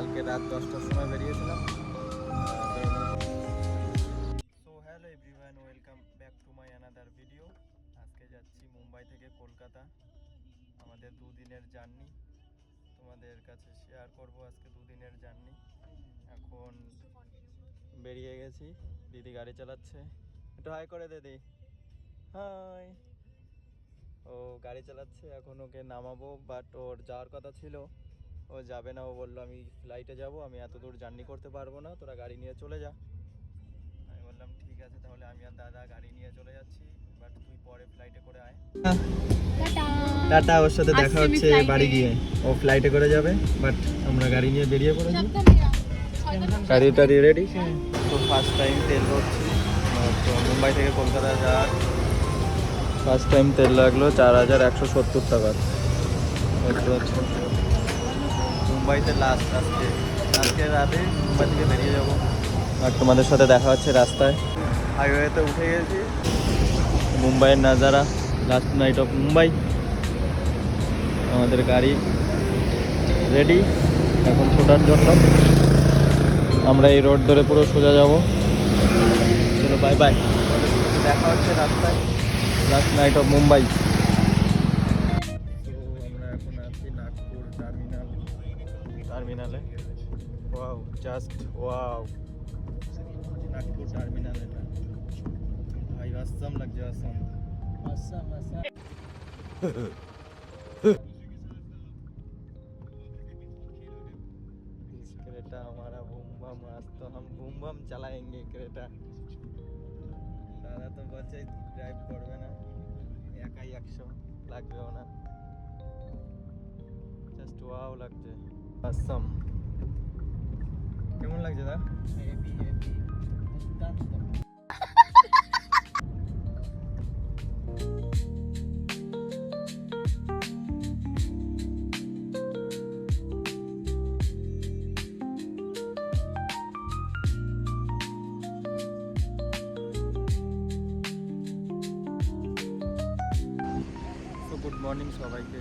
কালকে রাত 10টার সময় বেরিয়েছিলাম। So hello everyone, welcome back to my another video. আজকে যাচ্ছি মুম্বাই থেকে কলকাতা, আমাদের দুদিনের জার্নি। তোমাদের কাছে শেয়ার করব আজকে দুদিনের জার্নি। এখন বেরিয়ে গেছি, দিদি গাড়ি চালাচ্ছে। একটু হাই করে দিদি, হাই। ও গাড়ি চালাচ্ছে, এখন ওকে নামাবো, বাট ওর যাওয়ার কথা ছিল, ও যাবে না। ও বললো আমি ফ্লাইটে যাব, আমি এত দূর জার্নি করতে পারবো না, তোরা গাড়ি নিয়ে চলে যা। আমি বললাম ঠিক আছে, তাহলে আমি আর দাদা গাড়ি নিয়ে চলে যাচ্ছি, বাট তুই পরে ফ্লাইটে করে আয়। টাটা। ওর সাথে দেখা হচ্ছে বাড়ি গিয়ে। ও ফ্লাইটে করে যাবে, বাট আমরা গাড়ি নিয়ে বেরিয়ে পড়েছি। গাড়ি টাড়ি রেডি। তো ফার্স্ট টাইম তেল ভরছি, তো মুম্বাই থেকে কলকাতা যাওয়ার ফার্স্ট টাইম তেল লাগলো 4170 টাকার। মুম্বাইতে লাস্ট, আজকে রাতে মুম্বাই থেকে বেরিয়ে যাবো, আর তোমাদের সাথে দেখা হচ্ছে রাস্তায়। হাইওয়েতে উঠে গেছি, মুম্বাইয়ের নাজারা, লাস্ট নাইট অফ মুম্বাই। আমাদের গাড়ি রেডি এখন ছোটার জন্য। আমরা এই রোড ধরে পুরো সোজা যাব। চলো বাই বাই, দেখা হচ্ছে রাস্তায়, লাস্ট নাইট অফ মুম্বাই। আমরা এখন আছি নাগপুর টার্মিনালে। Wow, just wow, Nagpur terminal. এটা ভাই আসাম লাগছে, আসাম। क्रेटा हमारा बूम बम, आज तो हम बूम बम चलाएंगे क्रेटा। দাদা তো বলছে ড্রাইভ করবে না, একাই 100 লাগবেও না। জাস্ট ওয়াও লাগছে, আসাম। কেমন লাগছে দা? হেভি হেভি, দুর্দান্ত। গুড মর্নিং সবাইকে।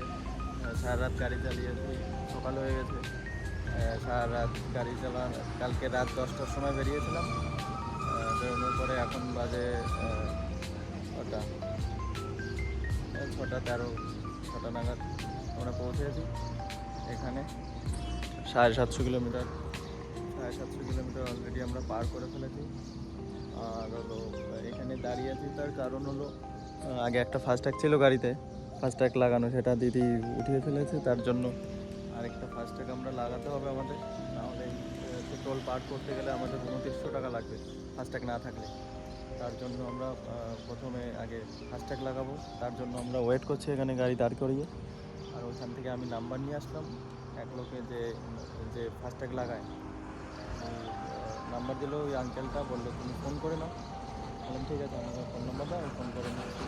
সারা রাত গাড়ি চালিয়েছি, সকাল হয়ে গেছে। সারা রাত গাড়ি কালকে রাত 10টার সময় বেরিয়েছিলাম। বেরোনোর পরে এখন বাজে 6:13 নাগাদ আমরা পৌঁছেছি এখানে। 750 কিলোমিটার অলরেডি আমরা পার করে ফেলেছি। আর হলো এখানে দাঁড়িয়ে আছি, তার কারণ হলো আগে একটা ফাস্ট্যাগ ছিল গাড়িতে, ফাস্ট্যাগ লাগানো, সেটা দিদি উঠিয়ে ফেলেছে। তার জন্য আরেকটা ফাস্ট্যাগ আমরা লাগাতে হবে আমাদের, নাহলে টোল পার করতে গেলে আমাদের 2900 টাকা লাগবে ফাস্ট্যাগ না থাকলে। তার জন্য আমরা প্রথমে আগে ফাস্ট্যাগ লাগাবো, তার জন্য আমরা ওয়েট করছি এখানে গাড়ি দাঁড় করিয়ে। আর ওইখান থেকে আমি নাম্বার নিয়ে আসলাম এক লোকে, যে ফাস্ট্যাগ লাগায়, নাম্বার দিল। ওই আঙ্কেলটা বললো তুমি ফোন করে নাও। বললাম ঠিক আছে, আমাকে ফোন নাম্বার দাও, আমি ফোন করে নিয়েছি।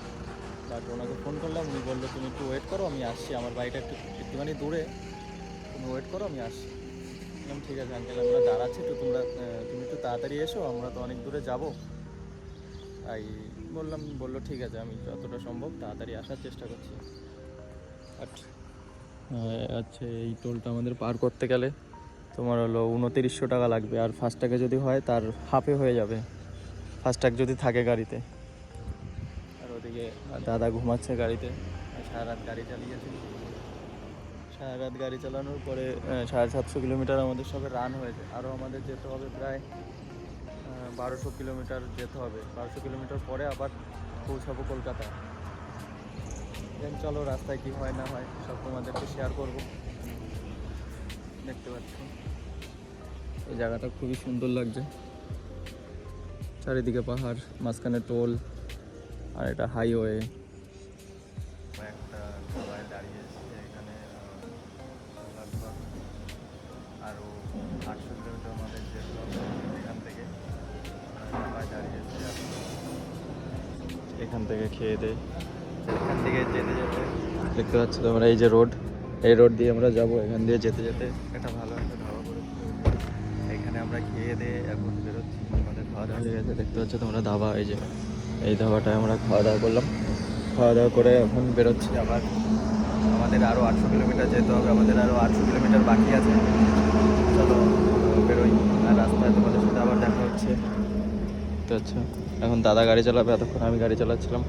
বাট ওনাকে ফোন করলাম, উনি বললো তুমি একটু ওয়েট করো, আমি আসছি, আমার বাড়িটা একটুখানি দূরে, তুমি ওয়েট করো, আমি আসছি। বললাম ঠিক আছে আঙ্কেল, আমরা দাঁড়াচ্ছি, তুমি একটু তাড়াতাড়ি এসো, আমরা তো অনেক দূরে যাবো। তাই বললো ঠিক আছে, আমি যতটা সম্ভব তাড়াতাড়ি আসার চেষ্টা করছি। আচ্ছা, এই টোলটা আমাদের পার করতে গেলে তোমার হলো 2900 টাকা লাগবে, আর ফাস্ট্যাগে যদি হয় তার হাফে হয়ে যাবে, ফাস্ট্যাগ যদি থাকে গাড়িতে। আর ওদিকে দাদা ঘুমাচ্ছে গাড়িতে। সারা রাত গাড়ি চালানোর পরে 750 কিলোমিটার আমাদের সবে রান হয়েছে। আরও আমাদের যেতে হবে প্রায় 1200 কিলোমিটার যেতে হবে। 1200 কিলোমিটার পরে আবার পৌঁছাবো কলকাতায়। চলো রাস্তায় কি হয় না হয় সব তোমাদেরকে শেয়ার করব। দেখতে পাচ্ছি এই জায়গাটা খুবই সুন্দর লাগছে, চারিদিকে পাহাড়, মাঝখানে টোল, আর এটা হাইওয়ে। একটা সবাই দাঁড়িয়েছে এখানে, লগভগ আরও 800 কিলোমিটার আমাদের যেতে হবে এখান থেকে। সবাই দাঁড়িয়েছে, এখান থেকে খেয়ে দেয়, এখান থেকে যেতে দেখতে পাচ্ছ তোমরা এই যে রোড, এই রোড দিয়ে আমরা যাব। এখান দিয়ে যেতে একটা ভালো একটা ধাবা করে এখানে আমরা খেয়ে দিয়ে এখন বেরোচ্ছি। আমাদের খাওয়া দাওয়া হয়ে গেছে, দেখতে পাচ্ছ তোমরা ধাবা, এই ধাবাটায় আমরা খাওয়া দাওয়া করলাম। খাওয়া দাওয়া করে এখন বেরোচ্ছি। আবার আমাদের আরও 800 কিলোমিটার যেতে হবে, আমাদের আরও 800 কিলোমিটার বাকি আছে। চলো বেরোই, আর রাস্তায় তোমাদের সাথে আবার দেখা হচ্ছে। তো আচ্ছা, এখন দাদা গাড়ি চালাবে, এতক্ষণ আমি গাড়ি চালাচ্ছিলাম।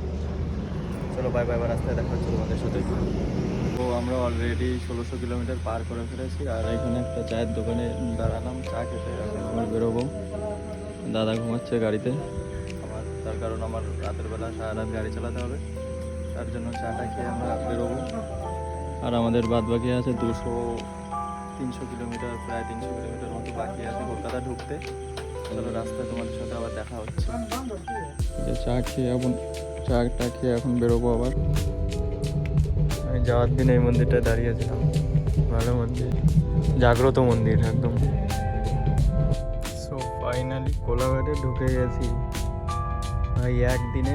চলো বাই বাই, আবার রাস্তায় দেখা হচ্ছে তোমাদের সাথে। তো আমরা অলরেডি 1600 কিলোমিটার পার করে ফেলেছি, আর এখানে একটা চায়ের দোকানে দাঁড়ালাম চা খেতে। এখন আমার বেরোবো, দাদা ঘুমাচ্ছে গাড়িতে, তার কারণ আমার রাতের বেলা সারা রাত গাড়ি চালাতে হবে, তার জন্য চাটা খেয়ে আমরা বেরোবো। আর আমাদের বাদ বাকি আছে 300 কিলোমিটার, প্রায় 300 কিলোমিটার মতো বাকি আছে কলকাতা ঢুকতে। চলো রাস্তায় তোমাদের সাথে আবার দেখা হচ্ছে। চাটা খেয়ে এখন বেরোবো আবার। আমি যাওয়ার দিন এই মন্দিরটায় দাঁড়িয়েছিলাম, ভালো মন্দির, জাগ্রত মন্দির একদম। সো ফাইনালি কোলাঘাটে ঢুকে গেছি ভাই, একদিনে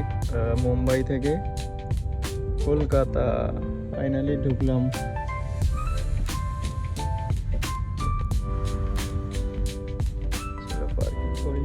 মুম্বাই থেকে কলকাতা ফাইনালি ঢুকলাম। চলো পার্কিং করি।